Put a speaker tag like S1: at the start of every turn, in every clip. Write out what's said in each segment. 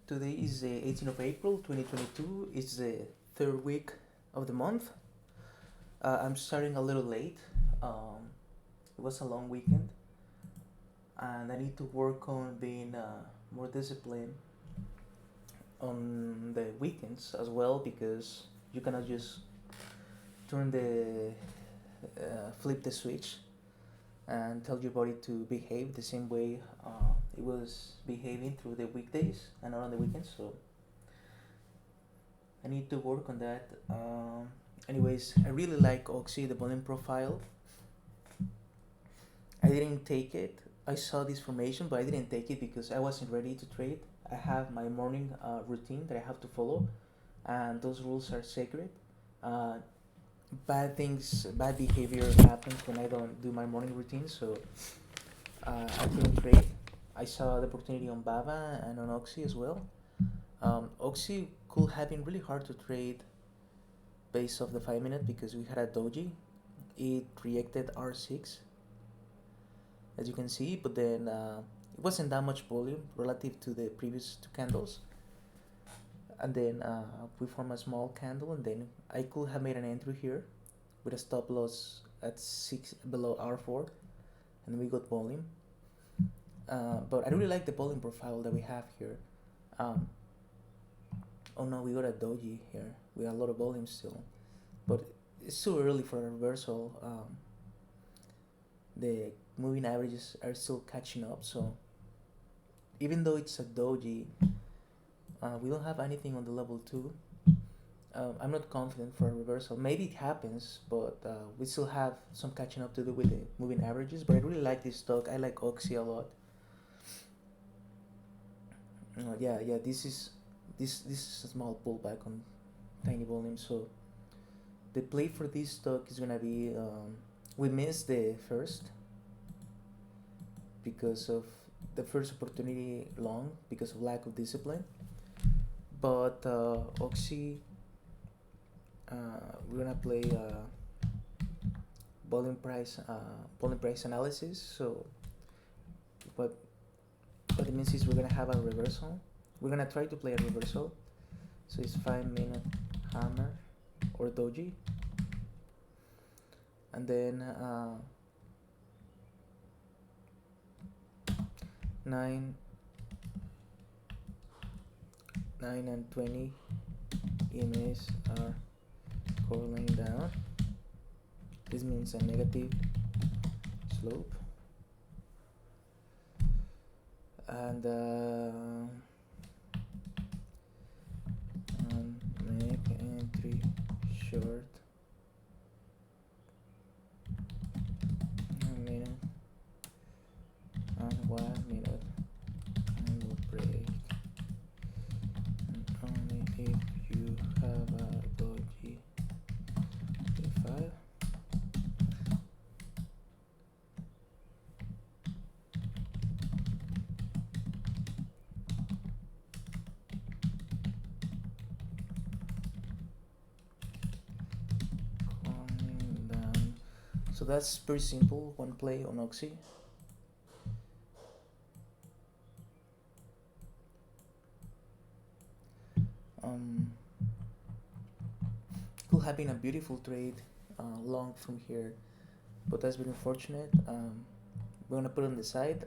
S1: Today is the 18th of April 2022. It's the third week of the month. I'm starting a little late. It was a long weekend, and I need to work on being more disciplined on the weekends as well because you cannot just turn the flip the switch and tell your body to behave the same way it was behaving through the weekdays and not on the weekends. So I need to work on that. Anyways, I really like Oxy, the volume profile. I didn't take it. I saw this formation, but I didn't take it because I wasn't ready to trade. I have my morning routine that I have to follow, and those rules are sacred. Uh, bad behavior happens when I don't do my morning routine, so I couldn't trade. I saw the opportunity on Baba and on Oxy as well. Oxy could have been really hard to trade based off the 5 minute because we had a doji. It reacted R6 as you can see, but then it wasn't that much volume relative to the previous two candles. And then we formed a small candle, and then I could have made an entry here with a stop loss at 6 below R4, and we got volume. But I really like the volume profile that we have here. Oh no, we got a doji here. We have a lot of volume still, but it's too early for a reversal. The moving averages are still catching up, so even though it's a doji, we don't have anything on the level 2. I'm not confident for a reversal. Maybe it happens, but we still have some catching up to do with the moving averages. But I really like this stock. I like Oxy a lot. Yeah, this is a small pullback on tiny volume. So the play for this stock is gonna be we missed the first because of the first opportunity long because of lack of discipline. But Oxy, we're gonna play volume price analysis. So what it means is we're gonna have a reversal. We're gonna try to play a reversal. So it's 5 minute hammer or doji, and then 9 and 20 EMAs are correlating down. This means a negative slope, and make entry short 1 minute and 1 minute and will break, and only if you have a doji P5. So that's pretty simple, one play on Oxy. Could have been a beautiful trade long from here, but that's been unfortunate. We're gonna put it on the side.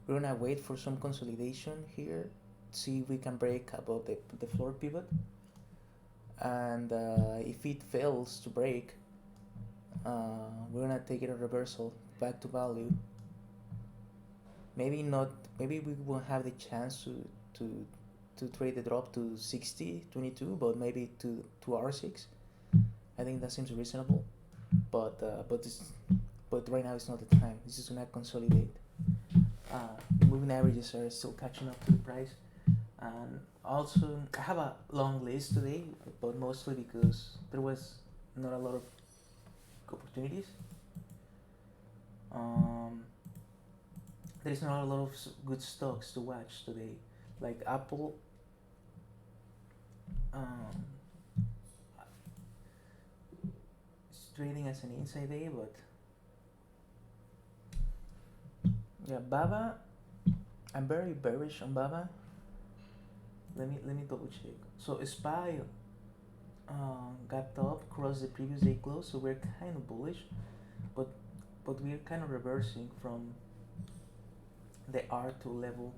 S1: We're gonna wait for some consolidation here, see if we can break above the floor pivot, and if it fails to break, we're gonna take it a reversal back to value. Maybe not. Maybe we won't have the chance to trade the drop to 60.22, but maybe to R6. I think that seems reasonable. But right now it's not the time. This is gonna consolidate. The moving averages are still catching up to the price, and also I have a long list today, but mostly because there was not a lot of opportunities. There is not a lot of good stocks to watch today, like Apple. It's trading as an inside day, but yeah, Baba. I'm very bearish on Baba. Let me double check. So SPY got up, crossed the previous day close, so we're kind of bullish, but we're kind of reversing from the R2 level.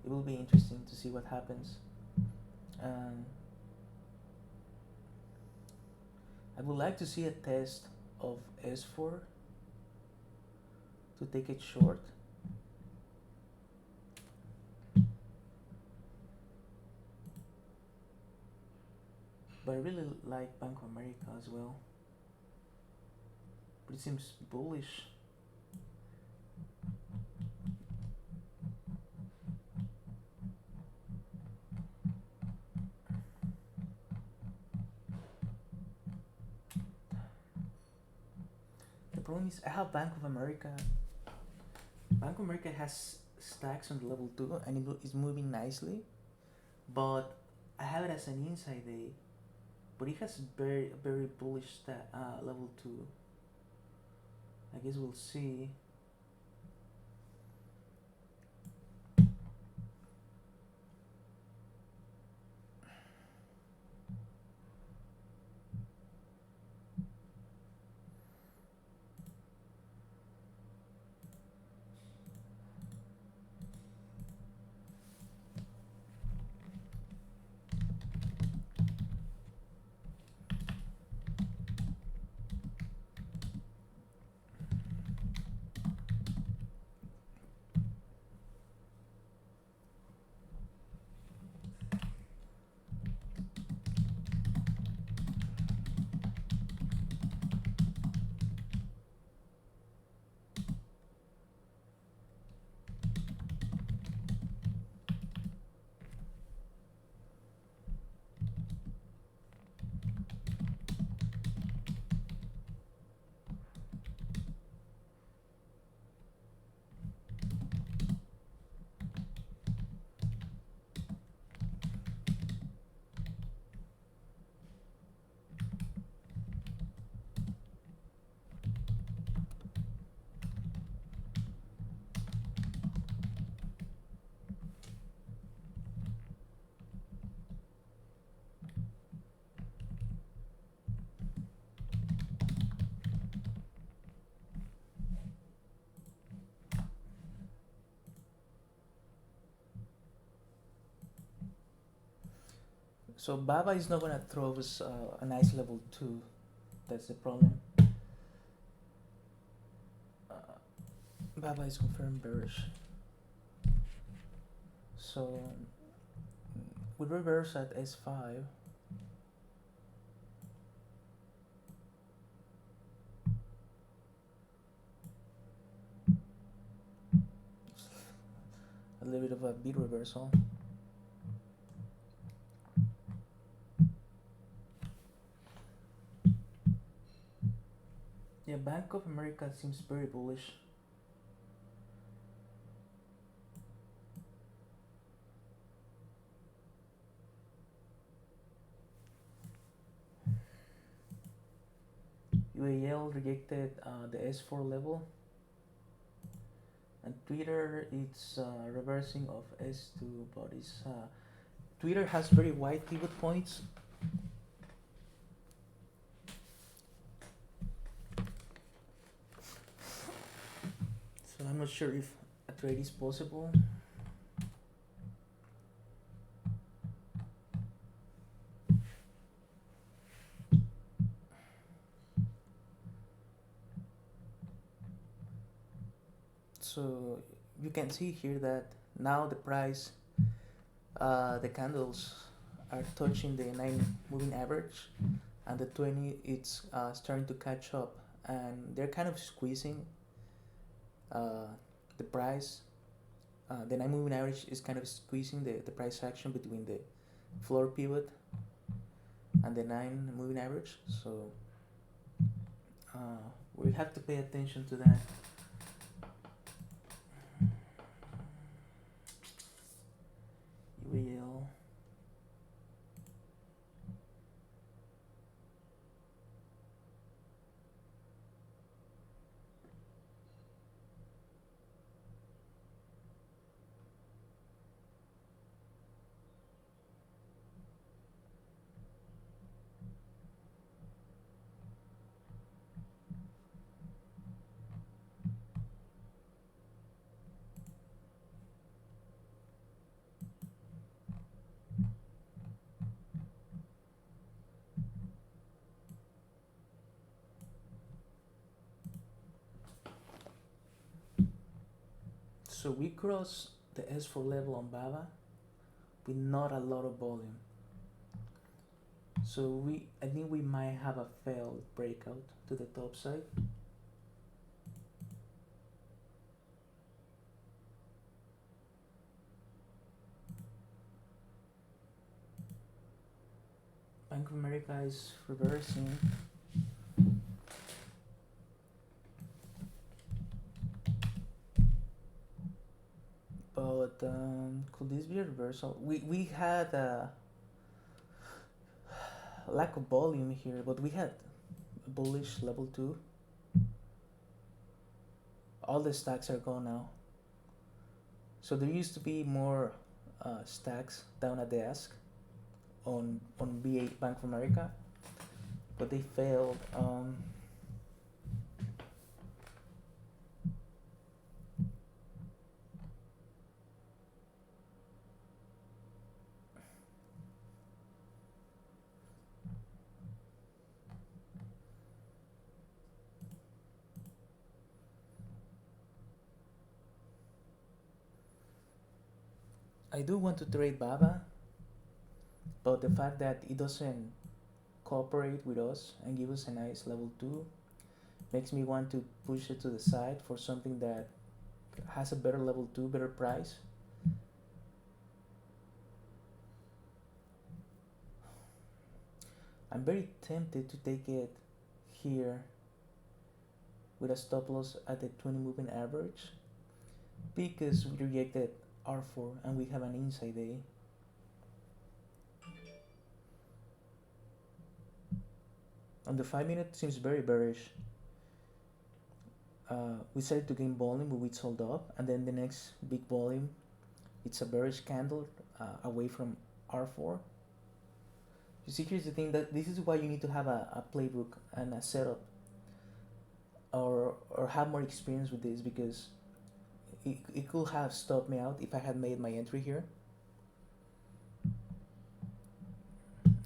S1: It will be interesting to see what happens. Um, I would like to see a test of S4 to take it short. But I really like Bank of America as well. But it seems bullish. The problem is I have Bank of America. Bank of America has stacks on the level 2 and it is moving nicely. But I have it as an inside day. But it has very bullish level 2. I guess we'll see. So Baba is not gonna throw us a nice level 2. That's the problem. Baba is confirmed bearish. So we reverse at S5. A little bit of a beat reversal. Yeah, Bank of America seems very bullish. UAL rejected the S4 level, and Twitter it's reversing of S2, but it's Twitter has very wide pivot points. So I'm not sure if a trade is possible. So you can see here that now the price, the candles are touching the 9 moving average, and the 20 it's starting to catch up, and they're kind of squeezing the price. The 9 moving average is kind of squeezing the price action between the floor pivot and the 9 moving average. So we have to pay attention to that. UAL. So we cross the S4 level on Baba with not a lot of volume. So I think we might have a failed breakout to the top side. Bank of America is reversing. But could this be a reversal? We had a lack of volume here, but we had bullish level 2. All the stacks are gone now. So there used to be more stacks down at the desk on BA Bank of America, but they failed. I do want to trade Baba, but the fact that it doesn't cooperate with us and give us a nice level 2 makes me want to push it to the side for something that has a better level 2, better price. I'm very tempted to take it here with a stop loss at the 20 moving average because we rejected R4 and we have an inside A. On the 5 minute seems very bearish. We started to gain volume but we sold up, and then the next big volume it's a bearish candle away from R4. You see, here's the thing, that this is why you need to have a playbook and a setup or have more experience with this, because it could have stopped me out if I had made my entry here.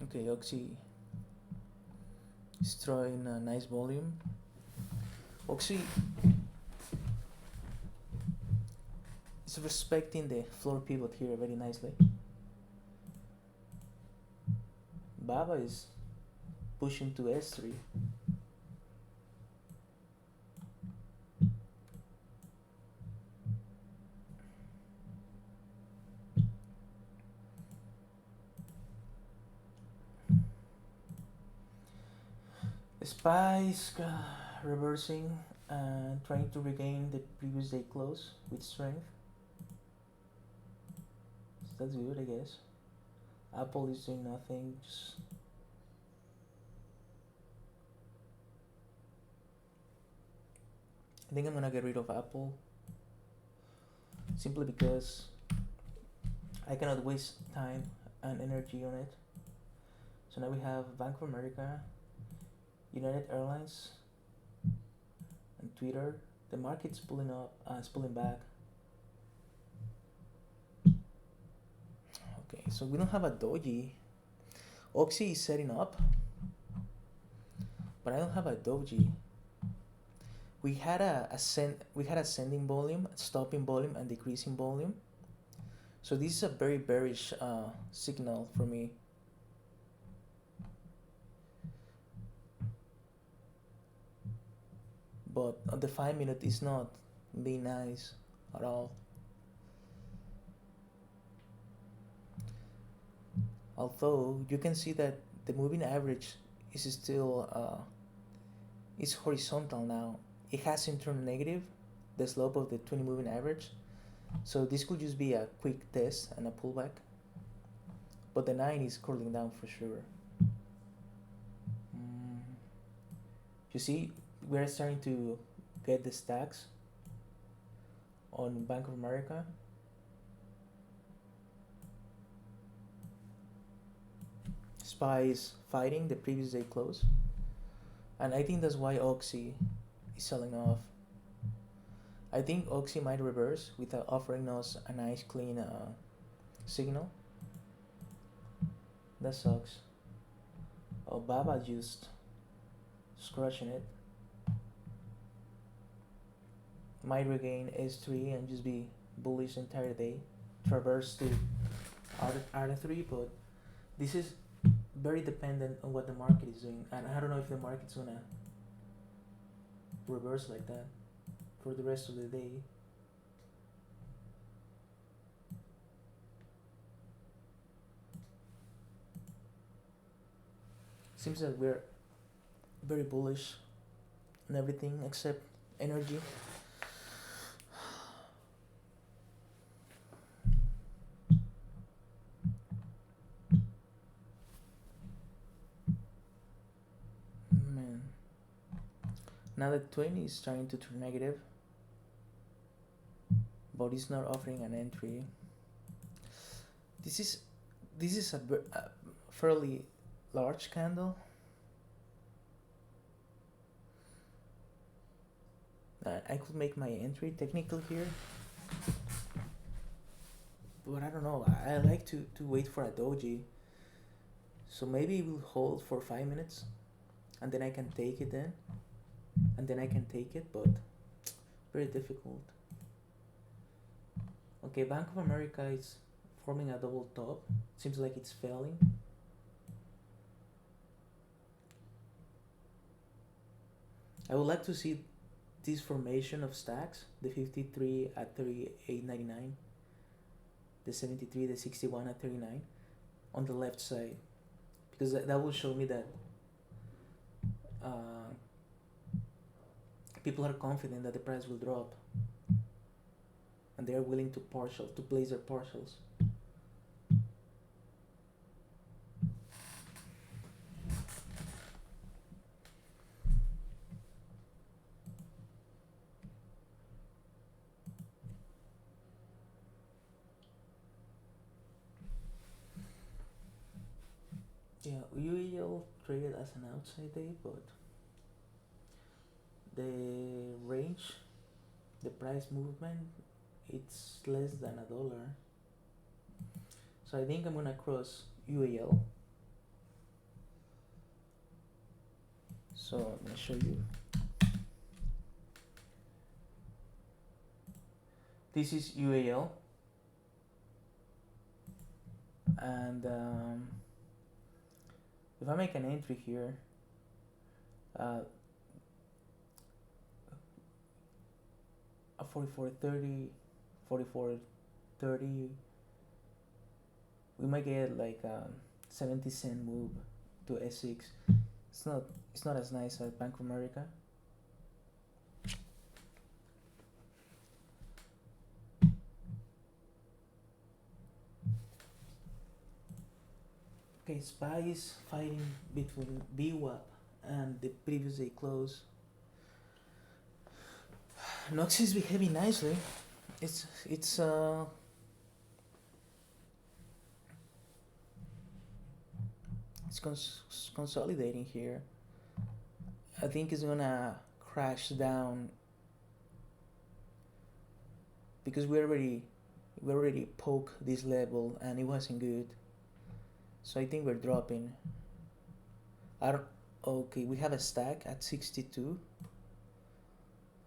S1: Okay, Oxy is throwing a nice volume. Oxy is respecting the floor pivot here very nicely. Baba is pushing to S3. Spice reversing and trying to regain the previous day close with strength. So that's good, I guess. Apple is doing nothing. I think I'm gonna get rid of Apple simply because I cannot waste time and energy on it. So now we have Bank of America, United Airlines, and Twitter. The market's pulling up, it's pulling back. Okay, so we don't have a doji. Oxy is setting up, but I don't have a doji. We had ascending volume, stopping volume, and decreasing volume. So this is a very bearish signal for me. But on the 5 minute is not being nice at all. Although you can see that the moving average is still is horizontal now. It hasn't turned negative, the slope of the 20 moving average. So this could just be a quick test and a pullback. But the 9 is curling down for sure. You see, we're starting to get the stacks on Bank of America. SPY is fighting the previous day close, and I think that's why Oxy is selling off. I think Oxy might reverse without offering us a nice clean signal. That sucks. Oh, Baba just crushing it. Might regain S3 and just be bullish entire day, traverse to R3, but this is very dependent on what the market is doing, and I don't know if the market's gonna reverse like that for the rest of the day. Seems that we're very bullish on everything except energy. Man, now the 20 is trying to turn negative, but it's not offering an entry. This is a fairly large candle. I could make my entry technical here, but I don't know. I like to wait for a doji, so maybe we'll hold for 5 minutes, and then I can take it then, and then I can take it, but very difficult. Okay, Bank of America is forming a double top. Seems like it's failing. I would like to see this formation of stacks, the 53 at 38.99, the 73, the 61 at 39 on the left side, because that will show me that people are confident that the price will drop, and they are willing to place their partials. Yeah, UEL traded as an outside day, but the range, the price movement, it's less than $1. So I think I'm gonna cross UAL. So I'm gonna show you. This is UAL, and if I make an entry here, a 44.30, 44.30, we might get like a 70-cent move to S6. It's not as nice as Bank of America. Okay, SPY is fighting between VWAP and the previous day close. Nox is behaving nicely. It's consolidating here. I think it's gonna crash down because we already poked this level and it wasn't good. So I think we're dropping. Okay, we have a stack at 62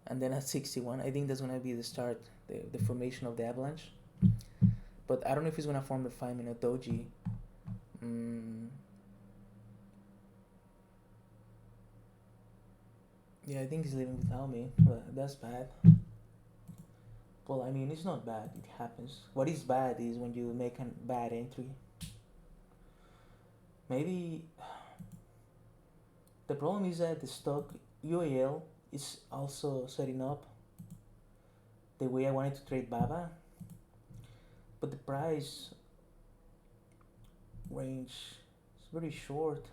S1: and then at 61. I think that's gonna be the start, the formation of the avalanche. But I don't know if it's gonna form the 5-minute doji. Yeah, I think he's leaving without me, but that's bad. Well, I mean, it's not bad, it happens. What is bad is when you make a bad entry. Maybe the problem is that the stock UAL is also setting up the way I wanted to trade BABA, but the price range is very short.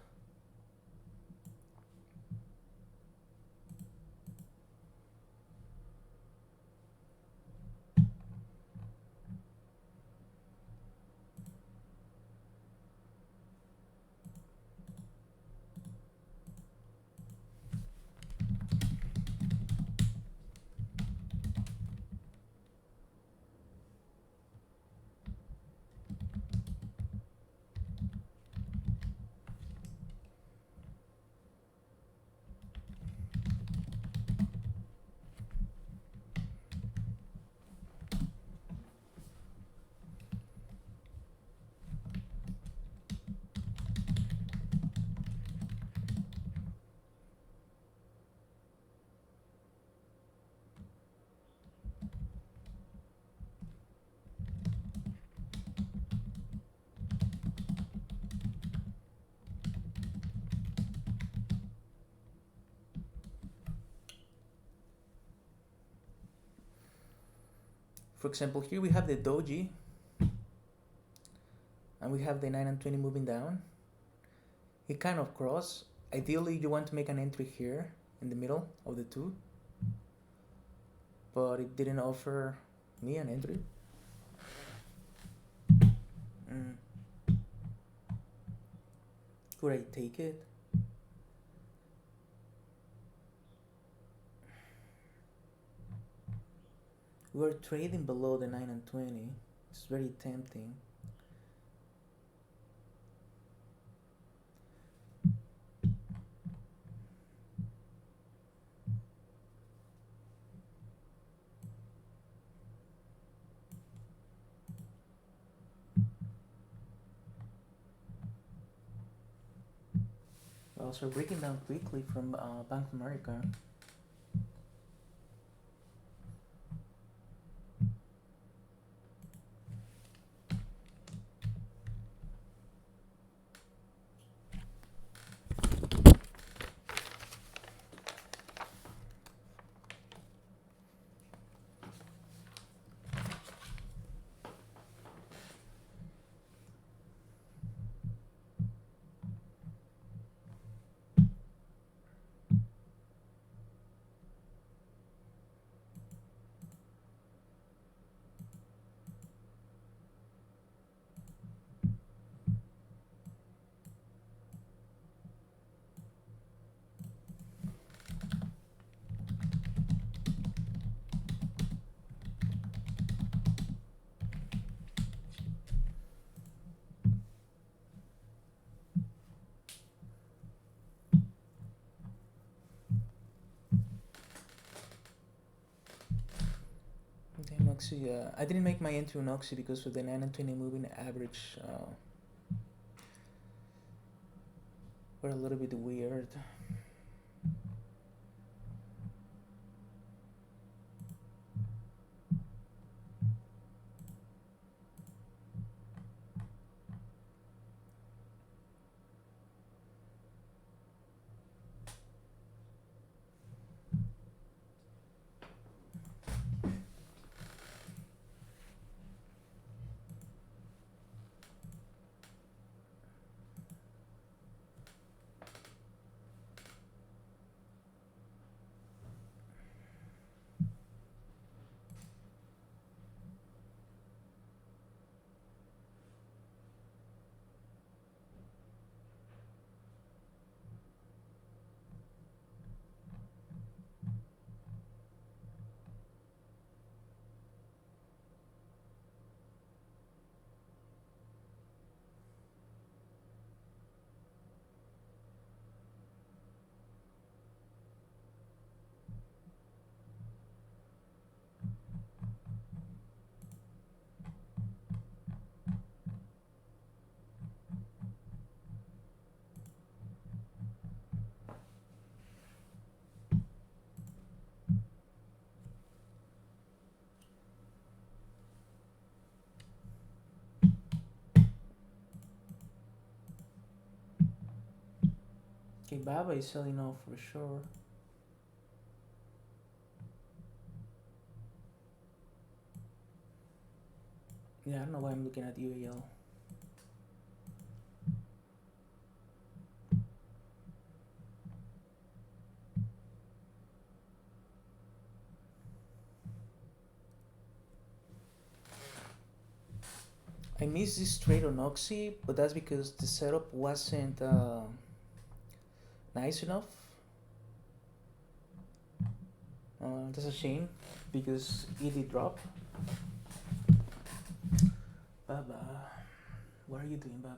S1: For example, here we have the doji, and we have the 9 and 20 moving down. It kind of cross. Ideally, you want to make an entry here in the middle of the two, but it didn't offer me an entry. Mm. Could I take it? We're trading below the 9 and 20. It's very tempting. Well, so breaking down quickly from Bank of America. Damn, Oxy. I didn't make my entry on Oxy because of the 9 and 20 moving average. Were a little bit weird. Okay, Baba is selling off for sure. Yeah, I don't know why I'm looking at UAL. I missed this trade on Oxy, but that's because the setup wasn't nice enough. That's a shame because it did drop. Baba, what are you doing, Baba?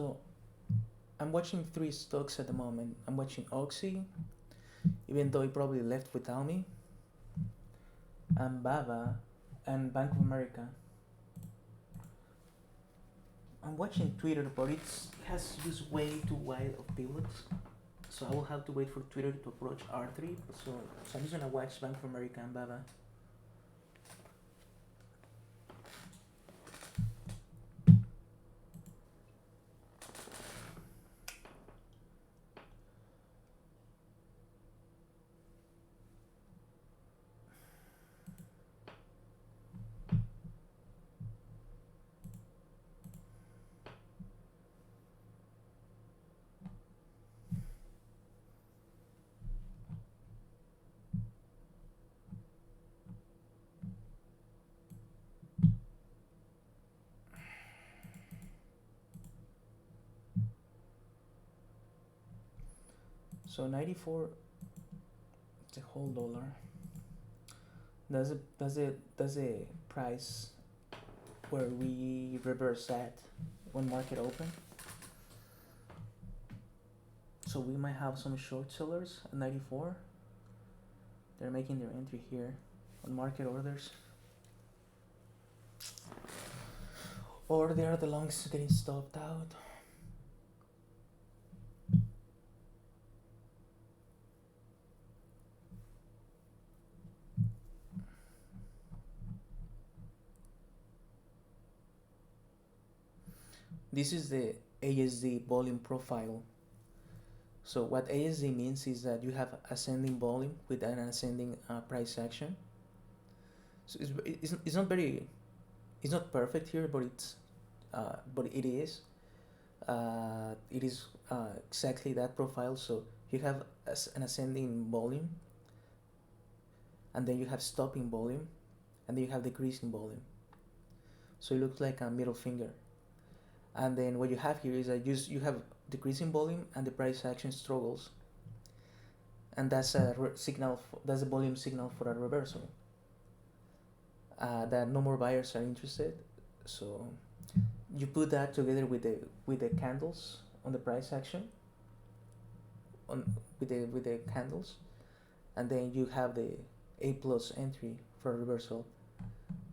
S1: So I'm watching three stocks at the moment. I'm watching Oxy, even though he probably left without me, and Baba, and Bank of America. I'm watching Twitter, but it has used way too wide of pivots, so I will have to wait for Twitter to approach R3. So I'm just gonna watch Bank of America and Baba. So 94, the whole dollar. That's a price where we reverse at when market open. So we might have some short sellers at 94. They're making their entry here on market orders. Or they are the longs getting stopped out. This is the ASD volume profile. So what ASD means is that you have ascending volume with an ascending price action. So it's not very, it's not perfect here, but it is. It is exactly that profile. So you have an ascending volume, and then you have stopping volume, and then you have decreasing volume. So it looks like a middle finger. And then what you have here is that you have decreasing volume and the price action struggles, and that's a signal. That's a volume signal for a reversal. That no more buyers are interested. So you put that together with the candles on the price action, on with the candles, and then you have the A plus entry for a reversal.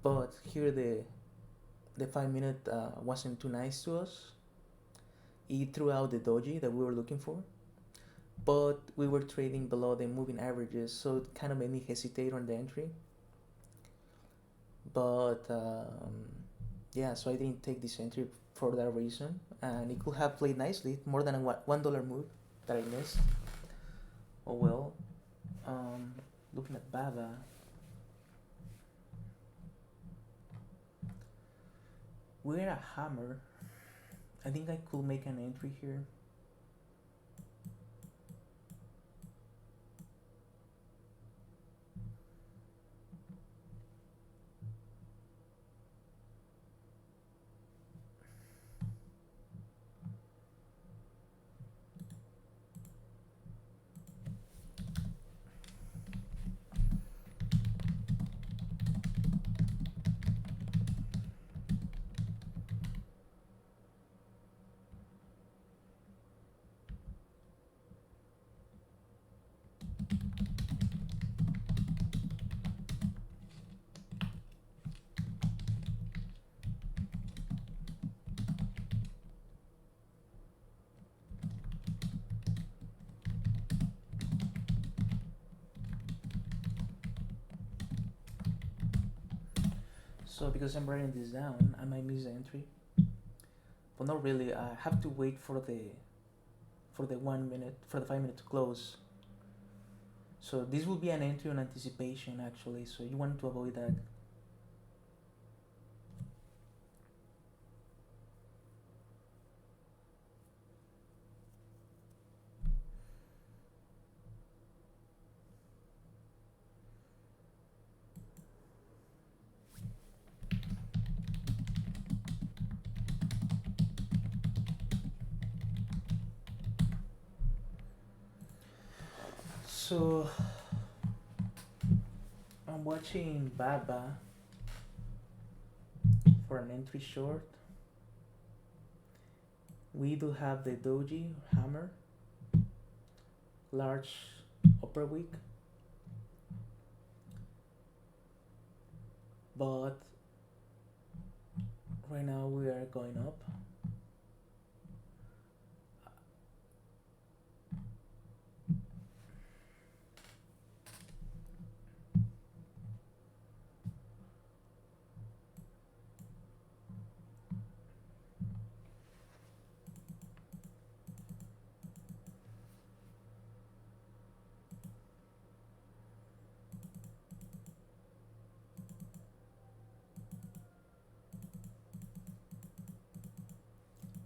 S1: But here the 5 minute wasn't too nice to us. It threw out the doji that we were looking for, but we were trading below the moving averages, so it kind of made me hesitate on the entry. But yeah, so I didn't take this entry for that reason, and it could have played nicely, more than a $1 move that I missed. Oh well. Looking at Baba, we're a hammer. I think I could make an entry here. So because I'm writing this down, I might miss the entry. But not really. I have to wait for the 1 minute, for the 5 minute to close. So this will be an entry on anticipation actually. So you want to avoid that. So I'm watching Baba for an entry short. We do have the doji hammer, large upper wick, but right now we are going up.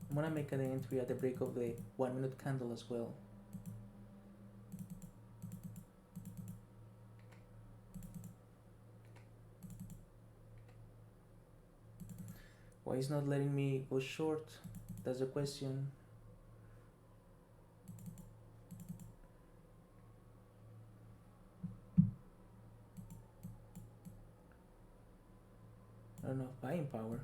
S1: I'm gonna make an entry at the break of the 1 minute candle as well. Why is not letting me go short? That's the question. I don't know, buying power.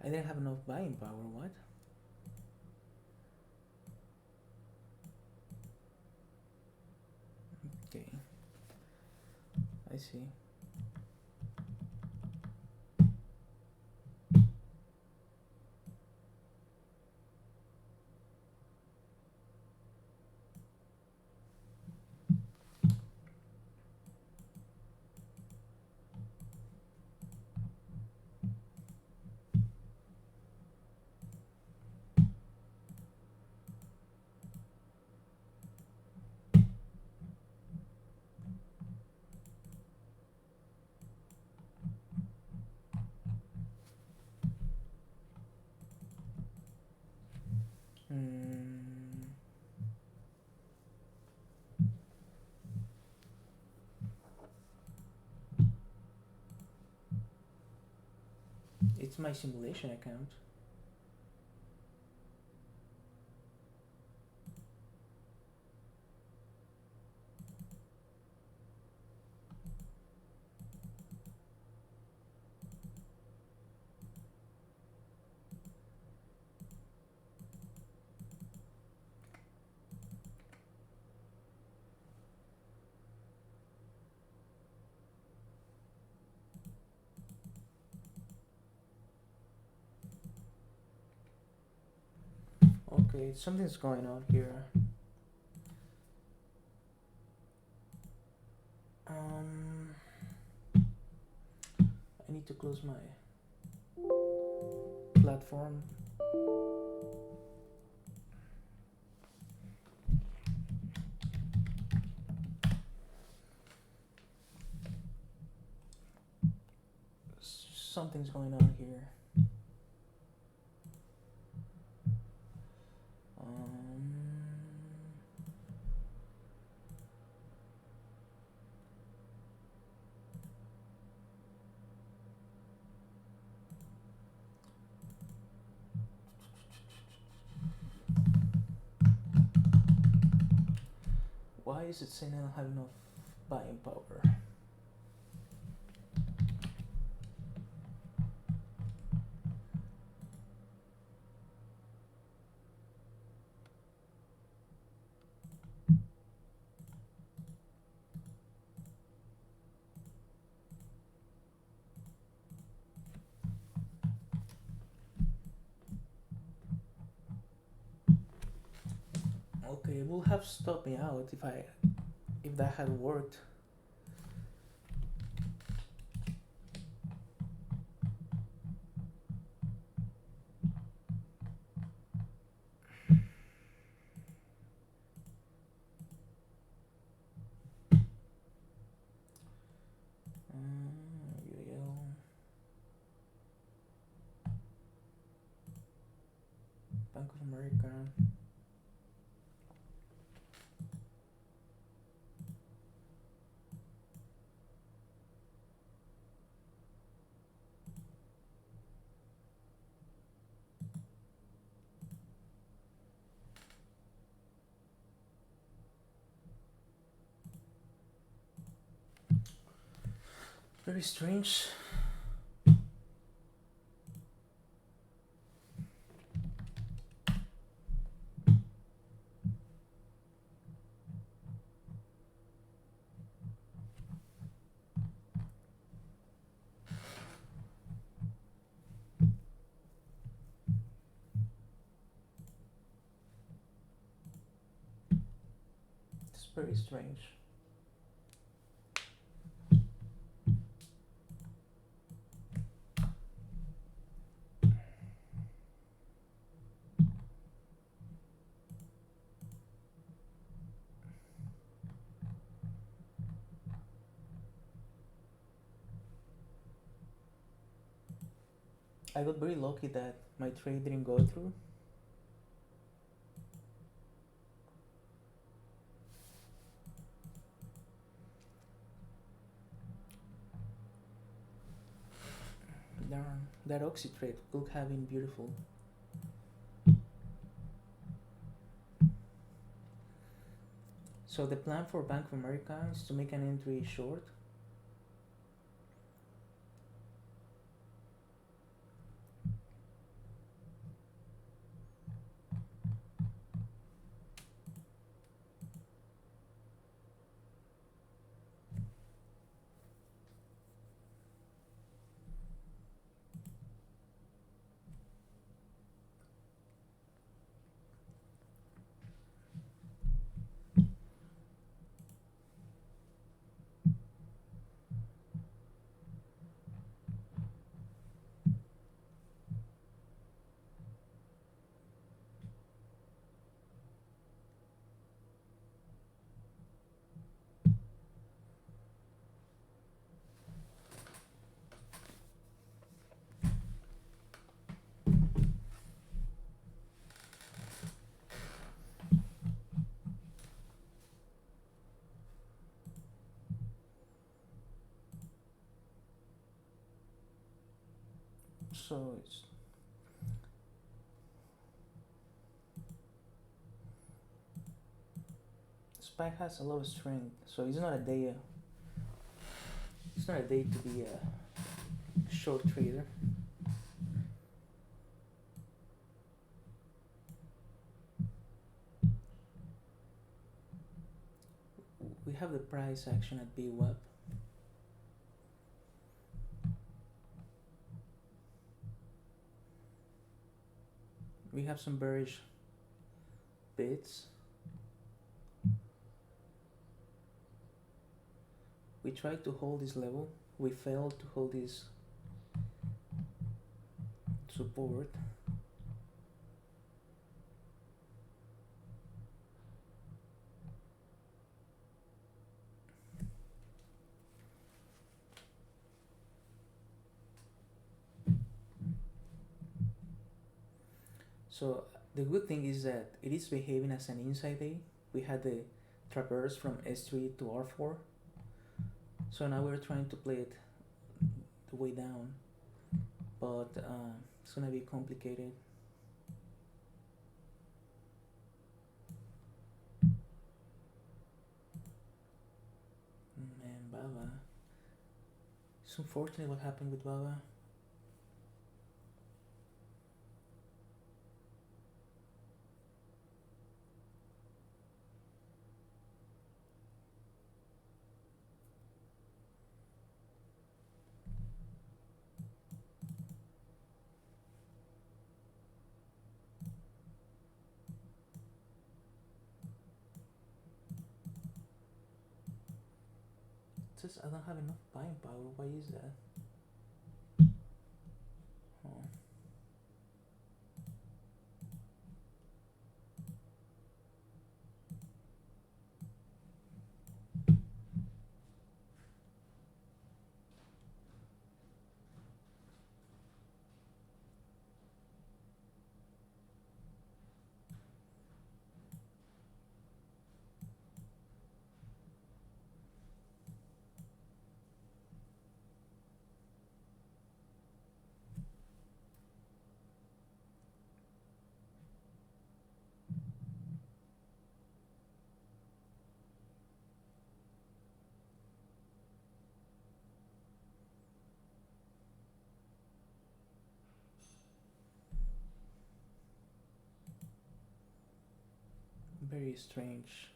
S1: I didn't have enough buying power, what? Okay, I see. It's my simulation account. Okay, something's going on here. I need to close my platform. Something's going on here. Why is it saying I don't have enough buying power? Okay, it would have stopped me out if that had worked. Bank of America. Very strange. It's very strange. I got very lucky that my trade didn't go through. Darn, that oxy trade could have been beautiful. So the plan for Bank of America is to make an entry short. So it's Spike has a lot of strength, so it's not a day. It's not a day to be a short trader. We have the price action at BWAP. We have some bearish bids. We tried to hold this level. We failed to hold this support. So the good thing is that it is behaving as an inside day. We had the traverse from S3 to R4. So now we're trying to play it the way down, but it's gonna be complicated. Man, Baba. It's unfortunate what happened with Baba. Just I don't have enough buying power. Why is that? Oh. Very strange.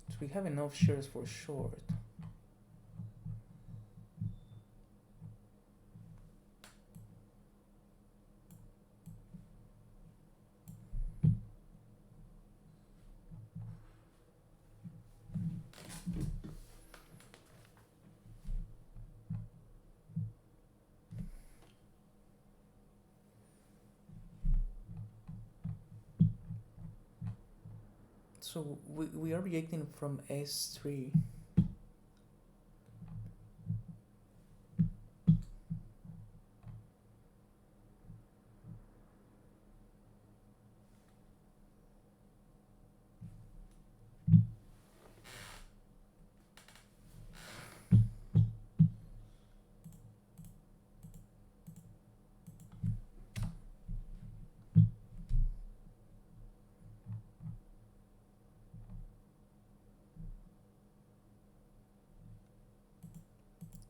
S1: So we have enough shares for short. So we are reacting from S3.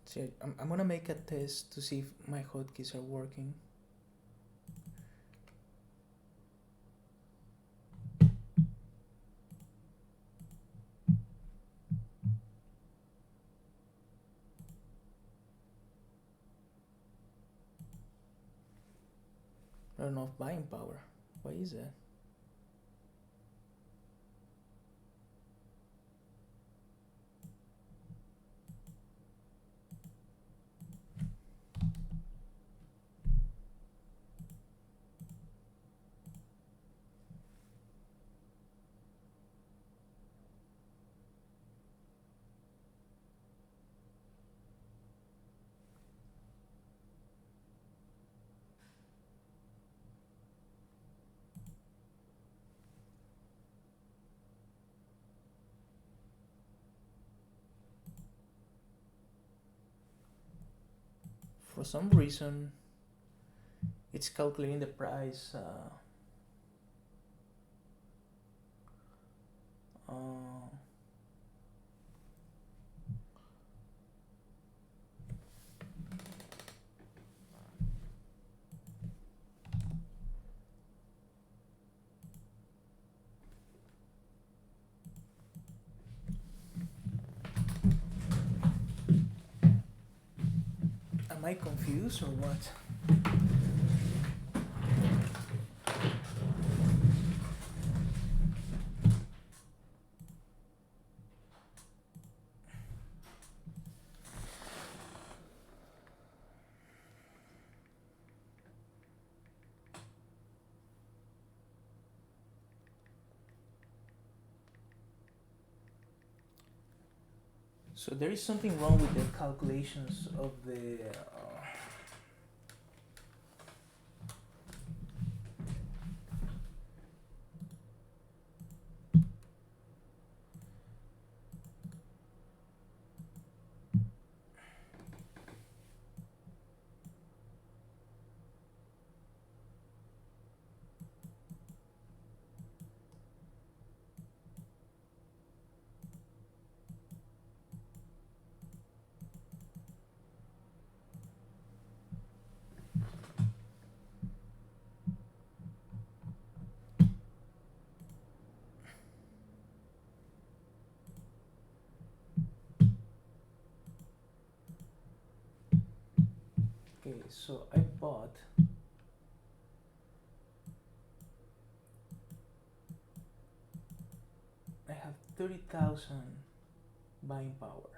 S1: So I'm gonna make a test to see if my hotkeys are working. Not enough buying power. Why is that? For some reason, it's calculating the price. Uh, am I confused or what? So there is something wrong with the calculations of the. Okay, so I bought. I have 30,000 buying power.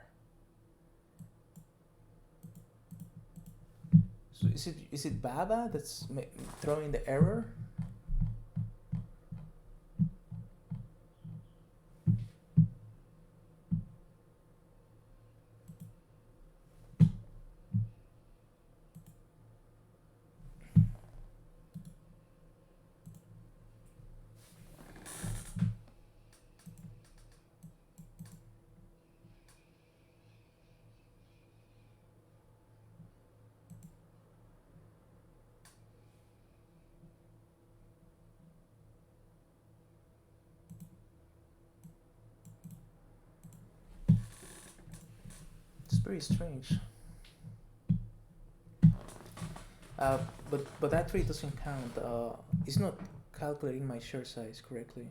S1: So is it Baba that's throwing the error? very strange. Uh, but that trade doesn't count. It's not calculating my share size correctly.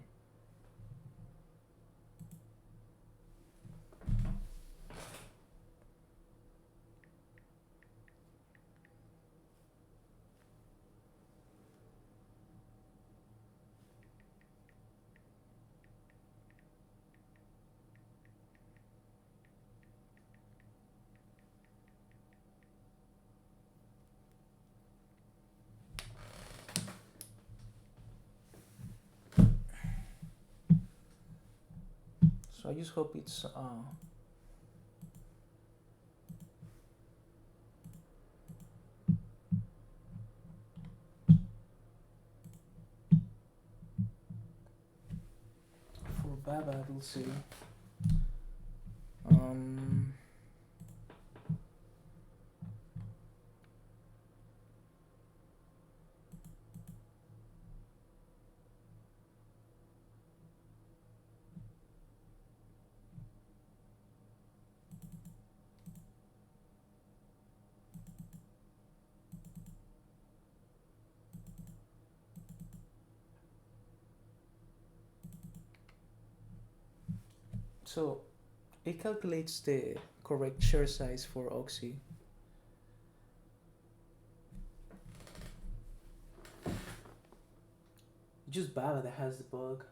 S1: So I just hope it's for Baba. We'll see. Um, so it calculates the correct share size for Oxy. Just Baba that has the bug.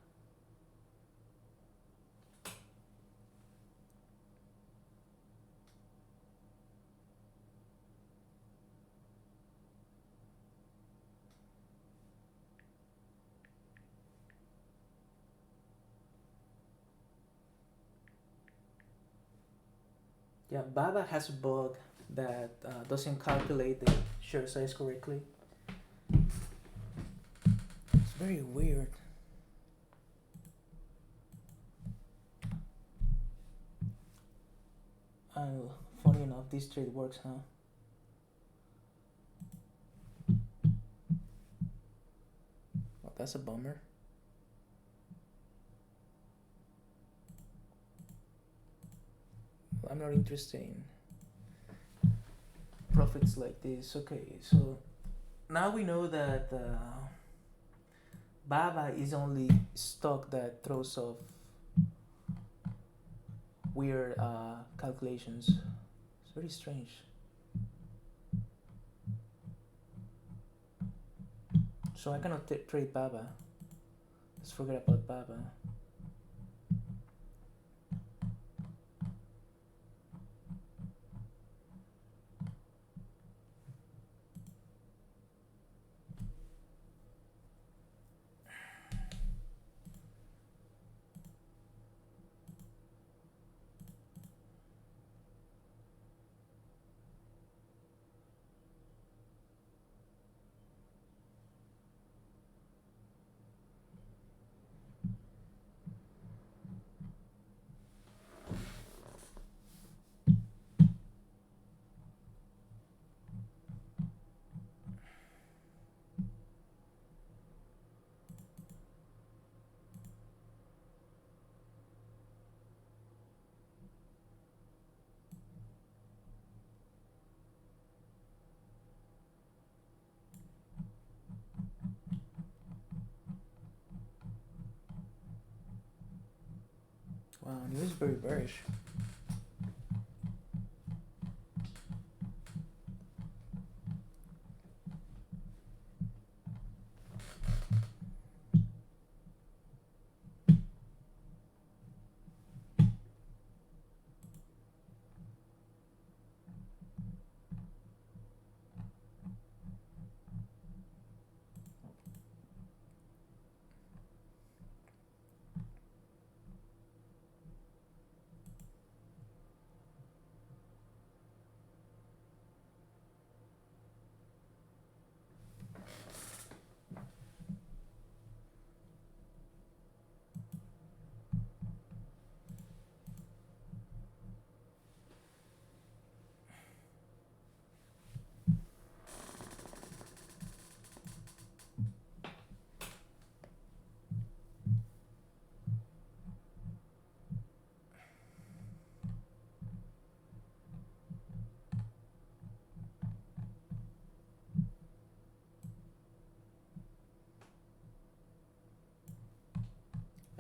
S1: Yeah, Baba has a bug that doesn't calculate the share size correctly. It's very weird. And funny enough, this trade works, huh? Well, that's a bummer. Well, I'm not interested in profits like this. Okay, so now we know that Baba is only stock that throws off weird calculations. It's very strange. So I cannot trade Baba. Let's forget about Baba. Wow, news is very bearish.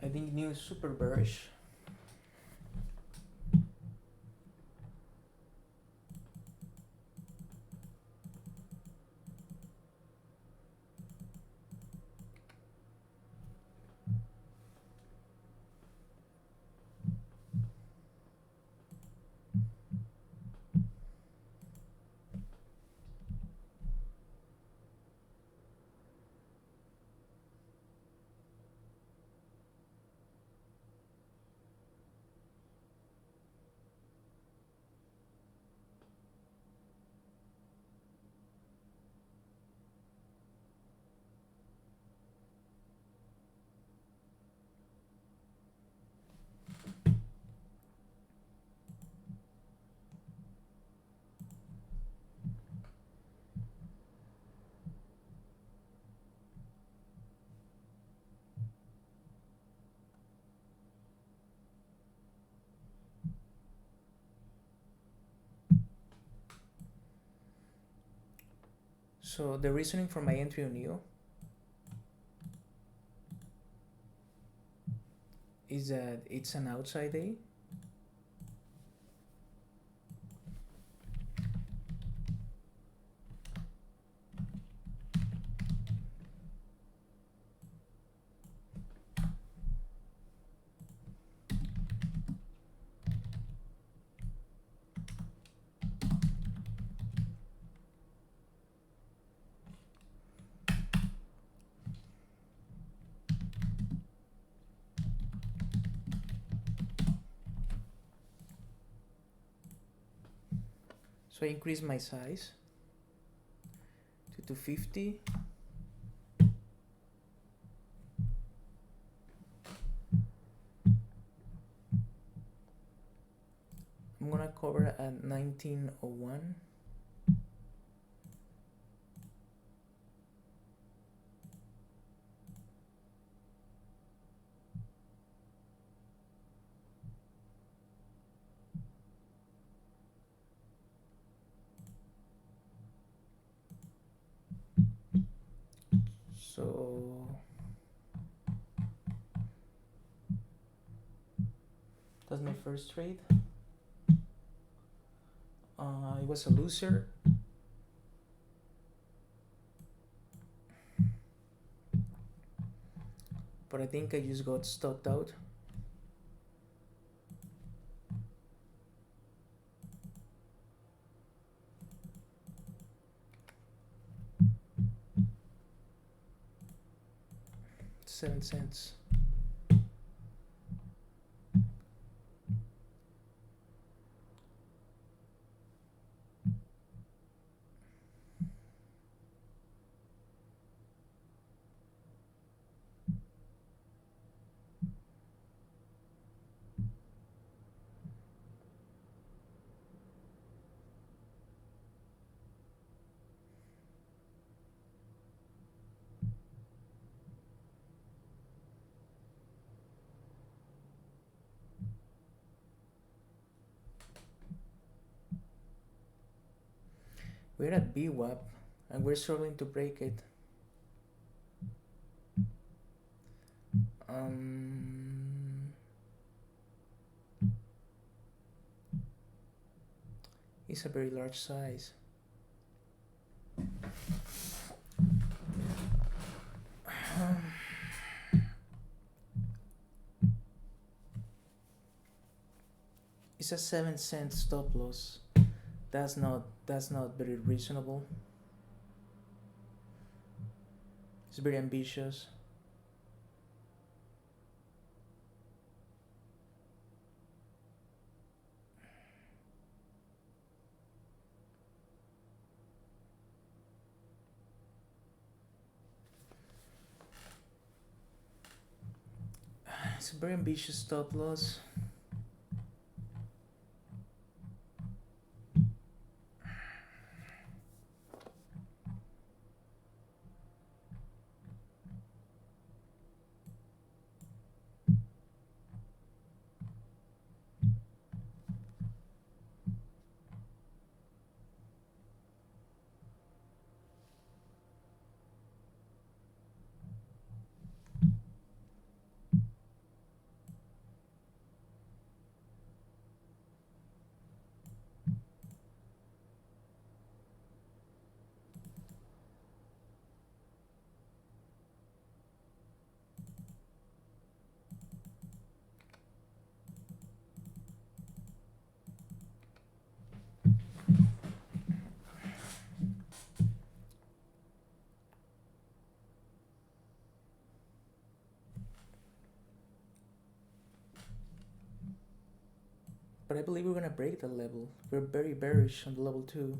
S1: I think new is super bearish. So the reasoning for my entry on NEO is that it's an outside day. So I increase my size to 250. I'm gonna cover at 1901. So that's my first trade. It was a loser. But I think I just got stopped out. $0.07. We're at BWAP and we're struggling to break it. It's a very large size. It's a 7-cent stop loss. That's not very reasonable. It's very ambitious. It's a very ambitious stop loss. But I believe we're gonna break that level. We're very bearish on the level 2.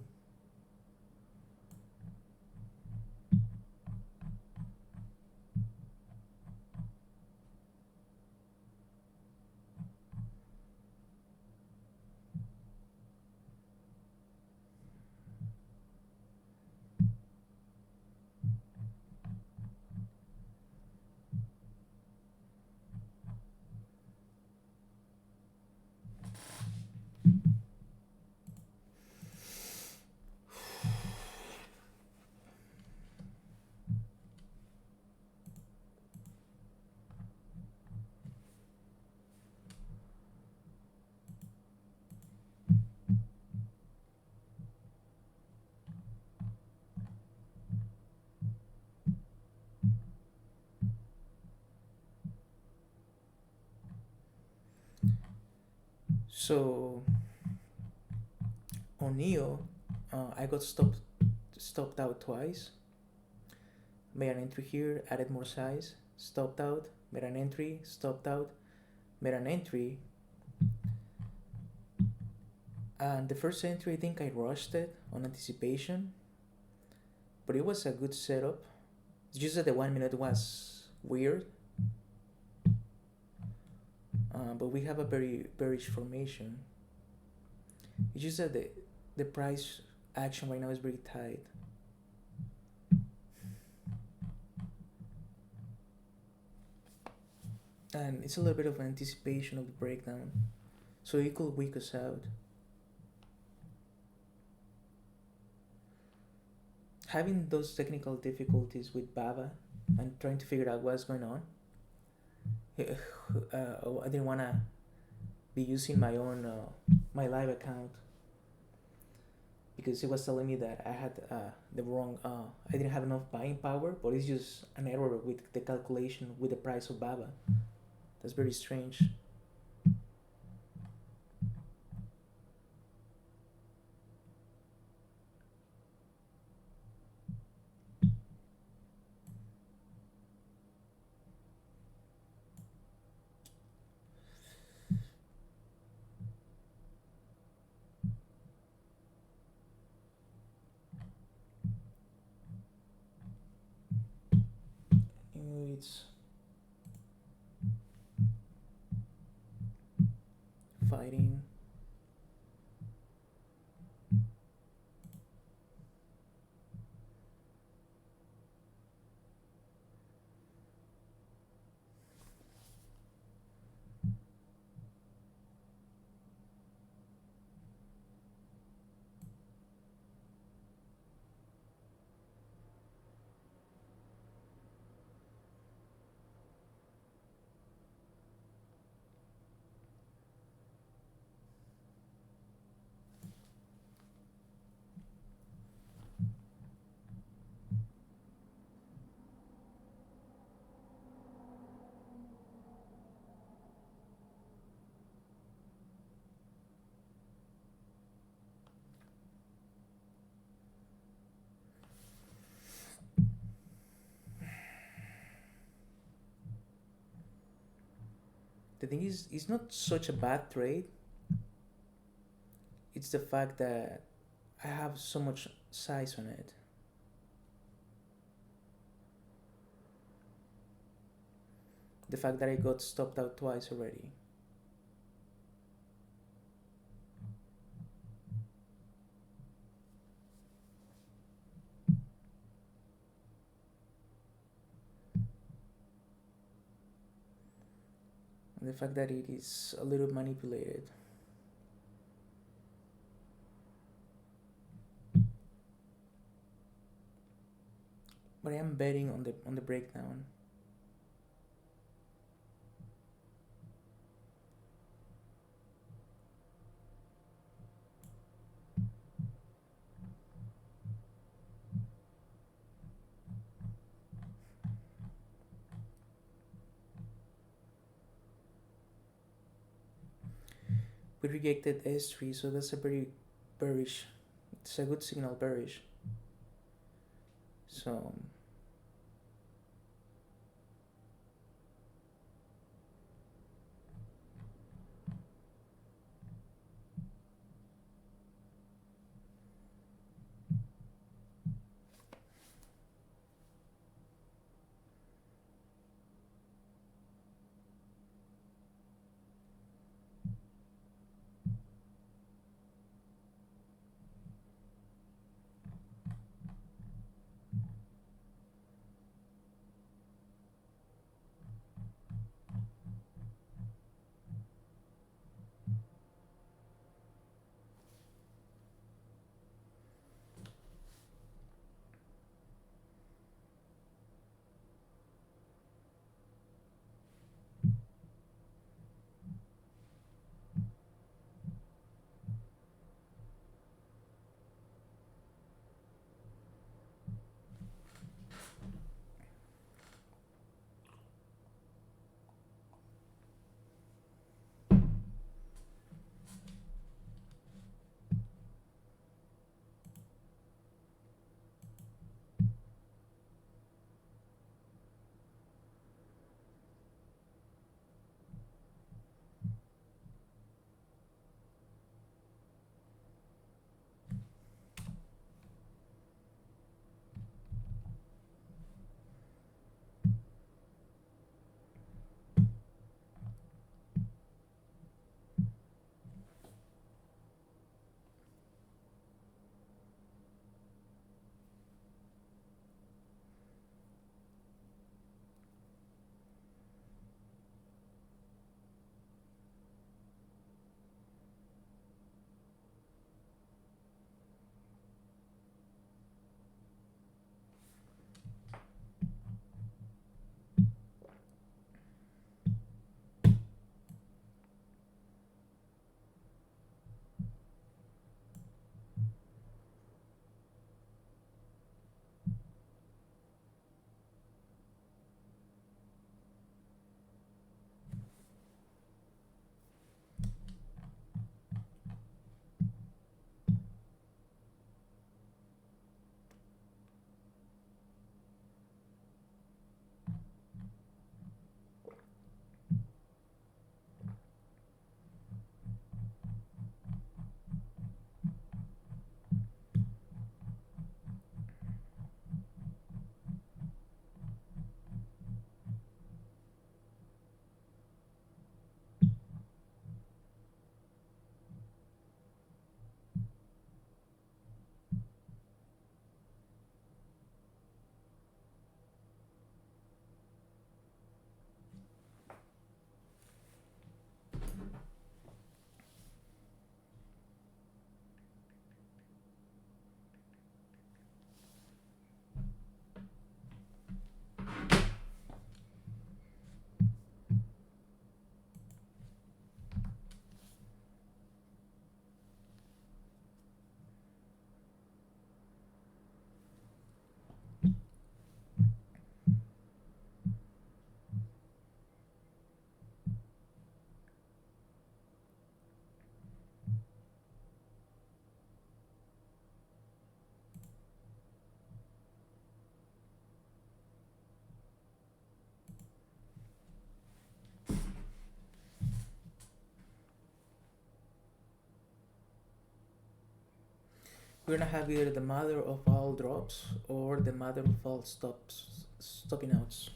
S1: So on Neo, I got stopped out twice. Made an entry here, added more size, stopped out, made an entry, stopped out, made an entry. And the first entry, I think I rushed it on anticipation, but it was a good setup. It's just that the 1 minute was weird. But we have a very bearish formation. It's just that the price action right now is very tight. And it's a little bit of anticipation of the breakdown. So it could weak us out. Having those technical difficulties with Baba and trying to figure out what's going on, I didn't want to be using my own my live account because it was telling me that I had the wrong I didn't have enough buying power, but it's just an error with the calculation with the price of Baba. That's very strange. It's fighting. The thing is, it's not such a bad trade. It's the fact that I have so much size on it. The fact that I got stopped out twice already. And the fact that it is a little manipulated. But I am betting on the breakdown. We rejected S3, so that's a very bearish. It's a good signal bearish. So we're gonna have either the mother of all drops or the mother of all stopping outs.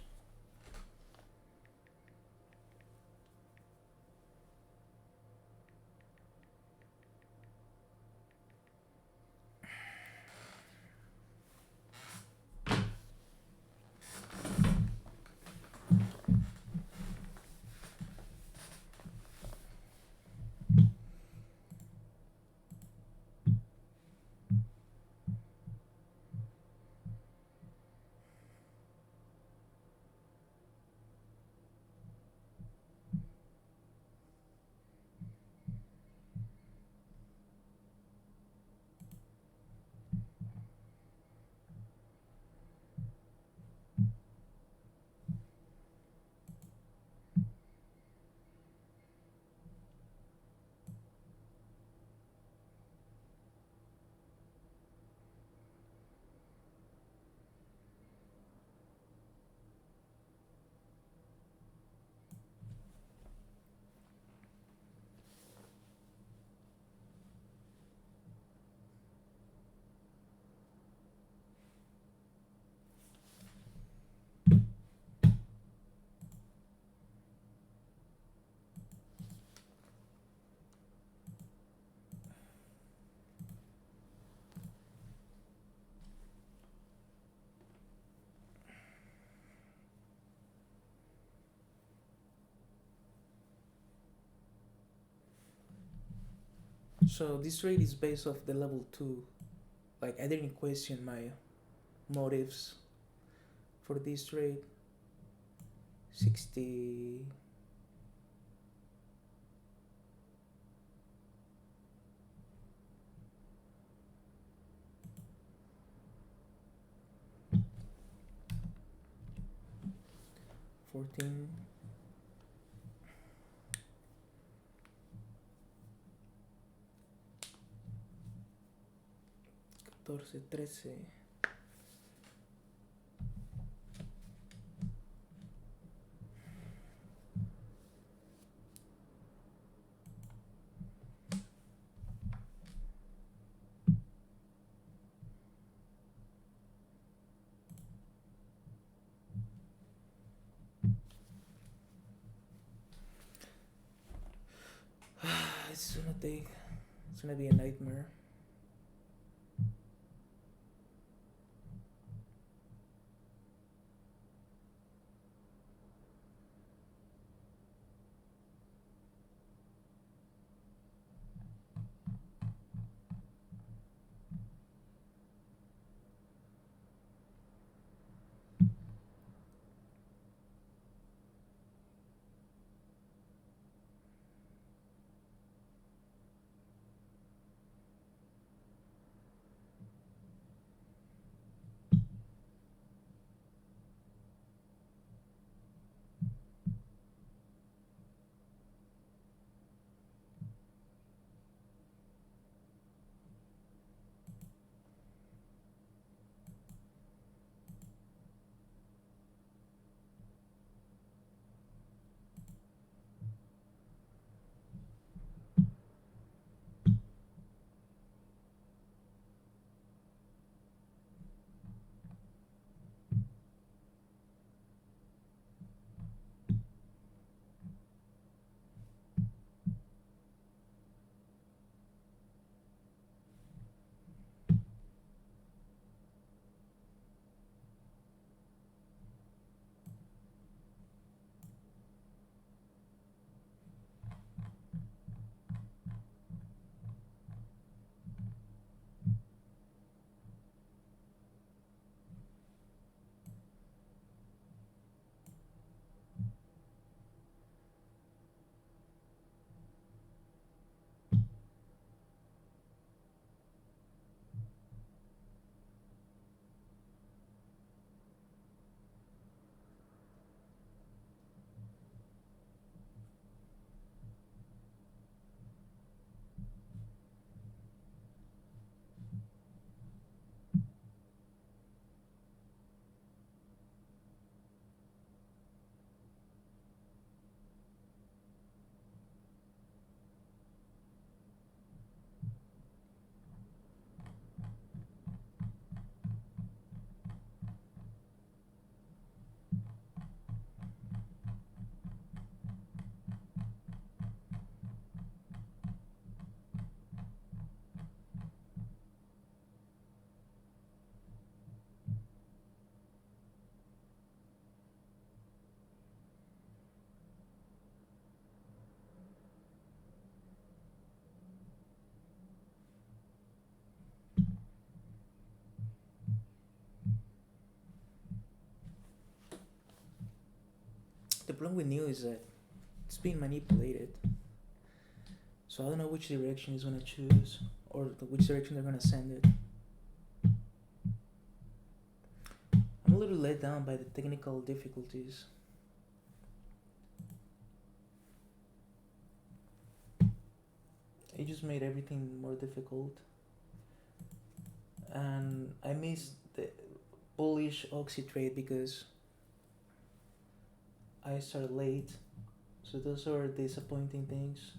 S1: So this trade is based off the level 2. Like, I didn't question my motives for this trade. 60. $14. 14, 13. It's gonna take. It's gonna be a nightmare. problem with Neo is that it's being manipulated. So I don't know which direction he's gonna choose or which direction they're gonna send it. I'm a little let down by the technical difficulties. It just made everything more difficult. And I missed the bullish oxy trade because I started late. So those are disappointing things.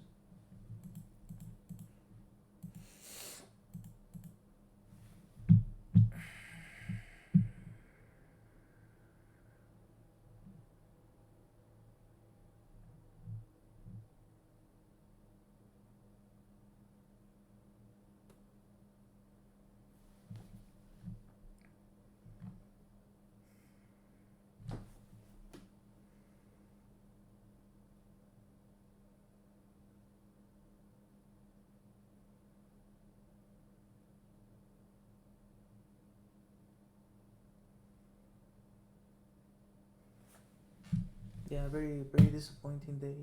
S1: Yeah, very very disappointing day.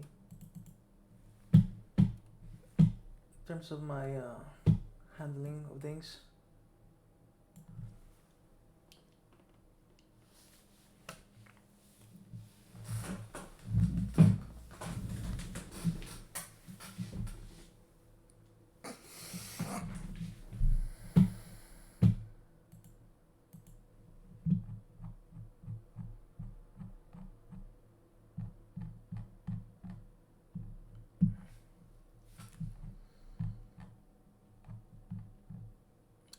S1: In terms of my handling of things.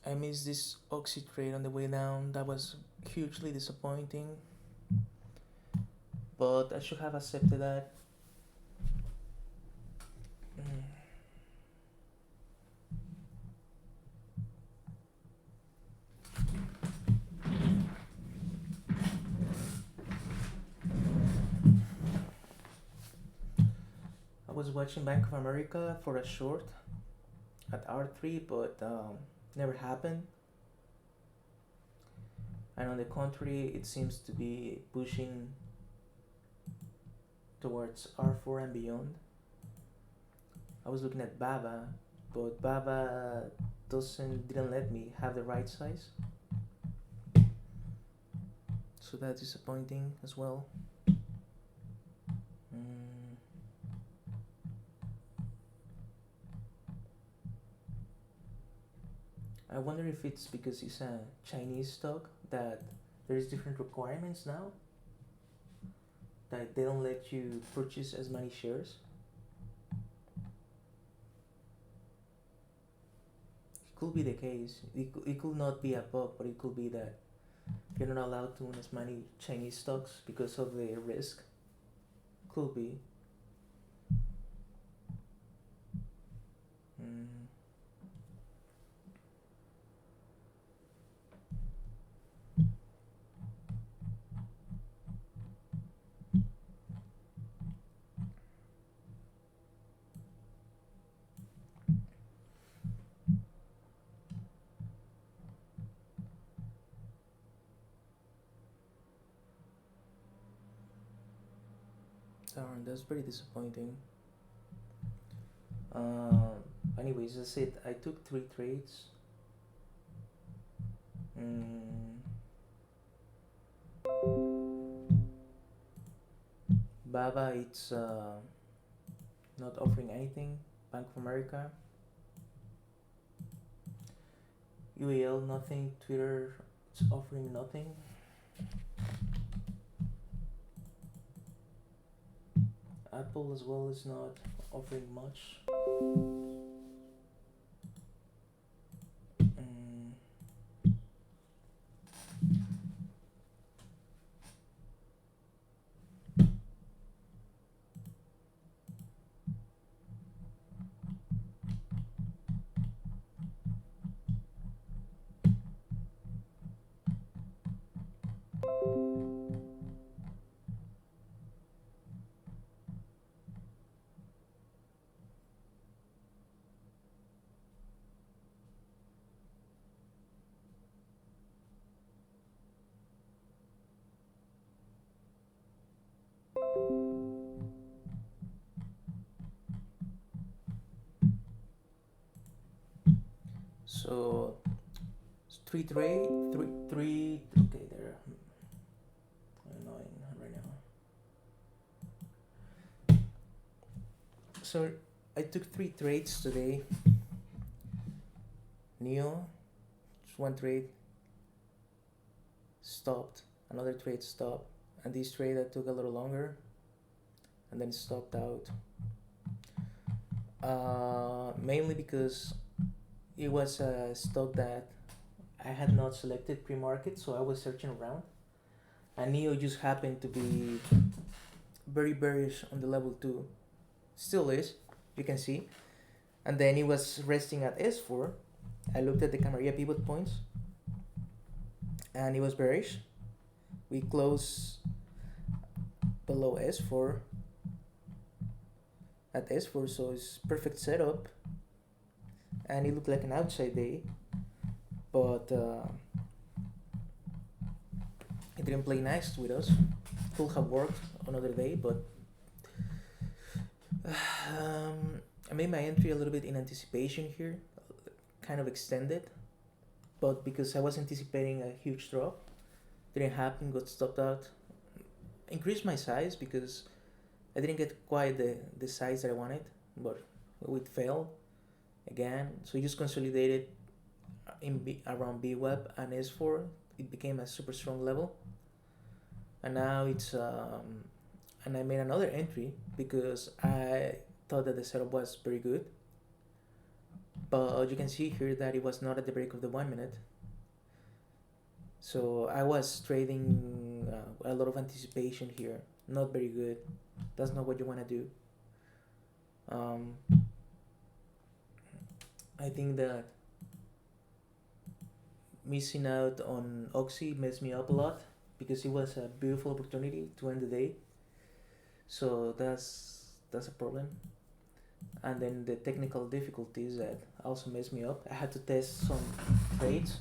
S1: I missed this oxy trade on the way down. That was hugely disappointing. But I should have accepted that. Mm. I was watching Bank of America for a short at R3, but never happened. And on the contrary, it seems to be pushing towards R4 and beyond. I was looking at Baba, but Baba didn't let me have the right size. So that's disappointing as well. I wonder if it's because it's a Chinese stock that there's different requirements now, that they don't let you purchase as many shares. It could be the case. It could not be a bug, but it could be that you're not allowed to own as many Chinese stocks because of the risk. Could be. Darn, that's pretty disappointing. Anyways, that's it. I took 3 trades. Baba, it's not offering anything. Bank of America. UAL, nothing. Twitter, it's offering nothing. Apple as well is not offering much. So three trade, three. Okay, they're annoying right now. So I took 3 trades today. Neo, just one trade, stopped. Another trade stopped, and this trade that took a little longer, and then stopped out. Mainly because it was a stock that I had not selected pre-market, so I was searching around, and Neo just happened to be very bearish on the level 2, still is, you can see, and then it was resting at S4. I looked at the Camarilla Pivot Points, and it was bearish. We closed below S4 at S4, so it's perfect setup, and it looked like an outside day, but it didn't play nice with us. Could have worked another day, but I made my entry a little bit in anticipation here, kind of extended, but because I was anticipating a huge drop, didn't happen, got stopped out. Increased my size because I didn't get quite the size that I wanted, but it failed again. So it just consolidated around BWeb and S4. It became a super strong level, and now it's and I made another entry because I thought that the setup was very good, but you can see here that it was not at the break of the 1 minute. So I was trading a lot of anticipation here. Not very good. That's not what you want to do. I think that missing out on Oxy messed me up a lot because it was a beautiful opportunity to end the day. So that's a problem. And then the technical difficulties that also messed me up. I had to test some trades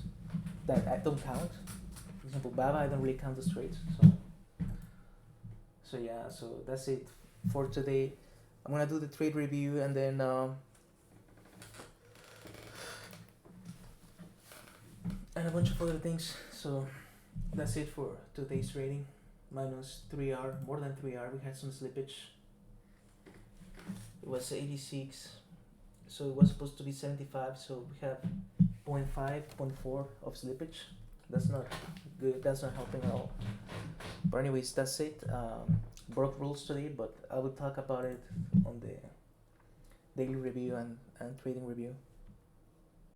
S1: that I don't count. For example, Baba, I don't really count the trades. So yeah, so that's it for today. I'm gonna do the trade review and then and a bunch of other things. So that's it for today's trading. Minus 3R, more than 3R. We had some slippage. It was 86, so it was supposed to be 75. So we have 0.5, 0.4 of slippage. That's not good. That's not helping at all. But anyways, that's it. Broke rules today, but I will talk about it on the daily review and trading review.